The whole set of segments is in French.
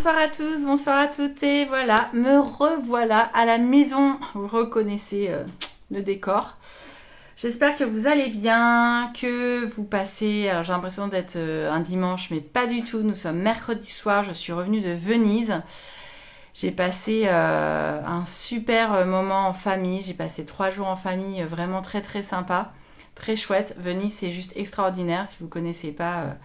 Bonsoir à tous, bonsoir à toutes et voilà, me revoilà à la maison. Vous reconnaissez le décor. J'espère que vous allez bien, que vous passez... Alors j'ai l'impression d'être un dimanche, mais pas du tout. Nous sommes mercredi soir, je suis revenue de Venise. J'ai passé un super moment en famille. J'ai passé 3 jours en famille, vraiment très très sympa, très chouette. Venise, c'est juste extraordinaire. Si vous ne connaissez pas...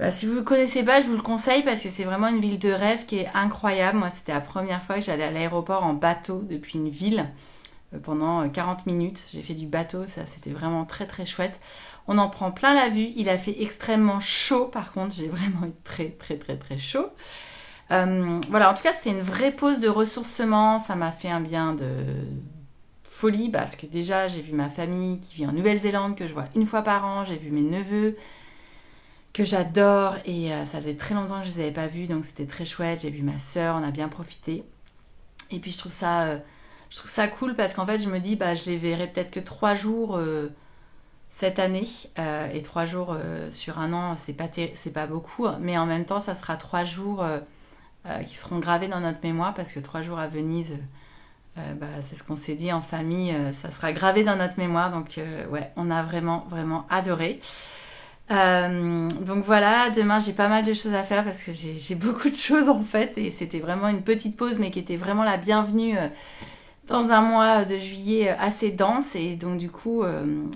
si vous ne connaissez pas, je vous le conseille parce que c'est vraiment une ville de rêve qui est incroyable. Moi, c'était la première fois que j'allais à l'aéroport en bateau depuis une ville pendant 40 minutes. J'ai fait du bateau, ça c'était vraiment très très chouette. On en prend plein la vue. Il a fait extrêmement chaud par contre, j'ai vraiment eu très très très très chaud. Voilà, en tout cas, c'était une vraie pause de ressourcement. Ça m'a fait un bien de folie parce que déjà, j'ai vu ma famille qui vit en Nouvelle-Zélande, que je vois une fois par an. J'ai vu mes neveux que j'adore et ça faisait très longtemps que je les avais pas vus, donc c'était très chouette. J'ai vu ma sœur, on a bien profité. Et puis je trouve ça cool parce qu'en fait je me dis je les verrai peut-être que 3 jours cette année et 3 jours sur un an c'est pas beaucoup, mais en même temps ça sera 3 jours qui seront gravés dans notre mémoire parce que 3 jours à Venise c'est ce qu'on s'est dit en famille, ça sera gravé dans notre mémoire, donc ouais, on a vraiment vraiment adoré. Donc voilà, demain j'ai pas mal de choses à faire parce que j'ai beaucoup de choses en fait et c'était vraiment une petite pause mais qui était vraiment la bienvenue dans un mois de juillet assez dense et donc du coup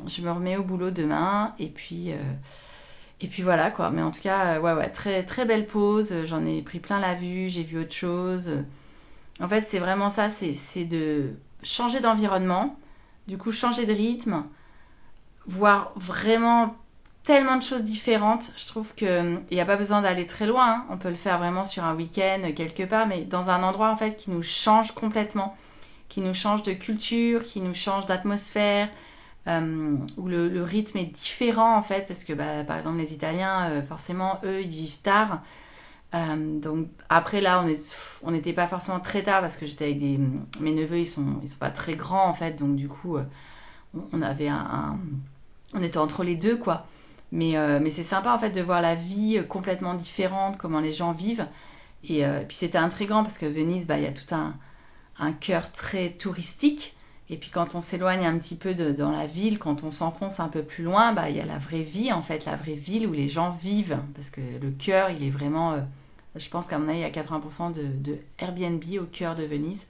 je me remets au boulot demain et puis voilà quoi. Mais en tout cas ouais, très très belle pause, j'en ai pris plein la vue, j'ai vu autre chose. En fait c'est vraiment ça, c'est de changer d'environnement, du coup changer de rythme, voir vraiment tellement de choses différentes. Je trouve qu'il n'y a pas besoin d'aller très loin, hein. On peut le faire vraiment sur un week-end, quelque part, mais dans un endroit en fait qui nous change complètement, qui nous change de culture, qui nous change d'atmosphère, où le rythme est différent en fait, parce que par exemple les Italiens, forcément, eux, ils vivent tard. Donc après là, on n'était pas forcément très tard parce que j'étais avec mes neveux, ils sont pas très grands en fait, donc du coup, on avait on était entre les deux quoi. Mais c'est sympa en fait de voir la vie complètement différente, comment les gens vivent. Et puis c'était intriguant parce que Venise, il y a tout un cœur très touristique. Et puis quand on s'éloigne un petit peu dans la ville, quand on s'enfonce un peu plus loin, il y a la vraie vie en fait, la vraie ville où les gens vivent. Parce que le cœur, il est vraiment... je pense qu'à mon avis, il y a 80% de Airbnb au cœur de Venise.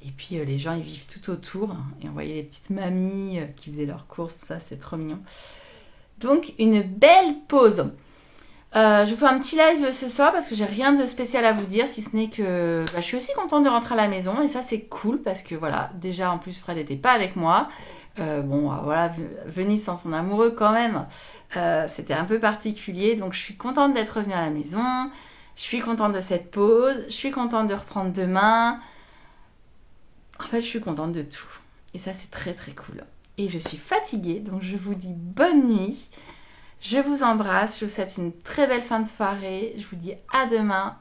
Et puis les gens, ils vivent tout autour. Et on voyait les petites mamies qui faisaient leurs courses, ça c'est trop mignon. Donc une belle pause. Je vous fais un petit live ce soir parce que j'ai rien de spécial à vous dire, si ce n'est que je suis aussi contente de rentrer à la maison et ça c'est cool parce que voilà, déjà en plus Fred n'était pas avec moi. Voilà, Venise sans son amoureux quand même, c'était un peu particulier, donc je suis contente d'être revenue à la maison, je suis contente de cette pause, je suis contente de reprendre demain. En fait, je suis contente de tout et ça c'est très très cool. Et je suis fatiguée, donc je vous dis bonne nuit. Je vous embrasse, je vous souhaite une très belle fin de soirée. Je vous dis à demain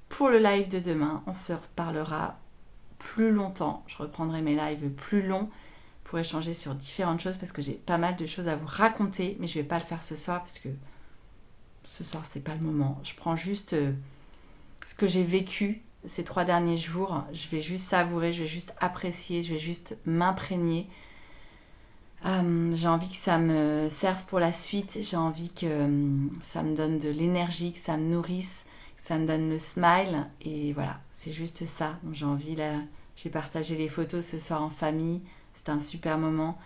pour le live de demain. On se reparlera plus longtemps. Je reprendrai mes lives plus longs pour échanger sur différentes choses parce que j'ai pas mal de choses à vous raconter. Mais je ne vais pas le faire ce soir parce que ce soir c'est pas le moment. Je prends juste ce que j'ai vécu ces 3 derniers jours. Je vais juste savourer, je vais juste apprécier, je vais juste m'imprégner. J'ai envie que ça me serve pour la suite, j'ai envie que ça me donne de l'énergie, que ça me nourrisse, que ça me donne le smile et voilà, c'est juste ça. Donc, j'ai partagé les photos ce soir en famille, c'était un super moment.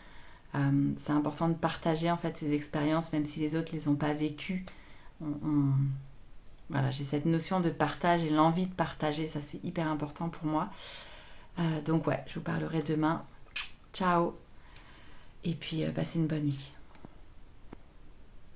C'est important de partager en fait ces expériences même si les autres les ont pas vécues. Voilà, j'ai cette notion de partage et l'envie de partager, ça c'est hyper important pour moi. Donc ouais, je vous parlerai demain. Ciao. Et puis passez une bonne nuit.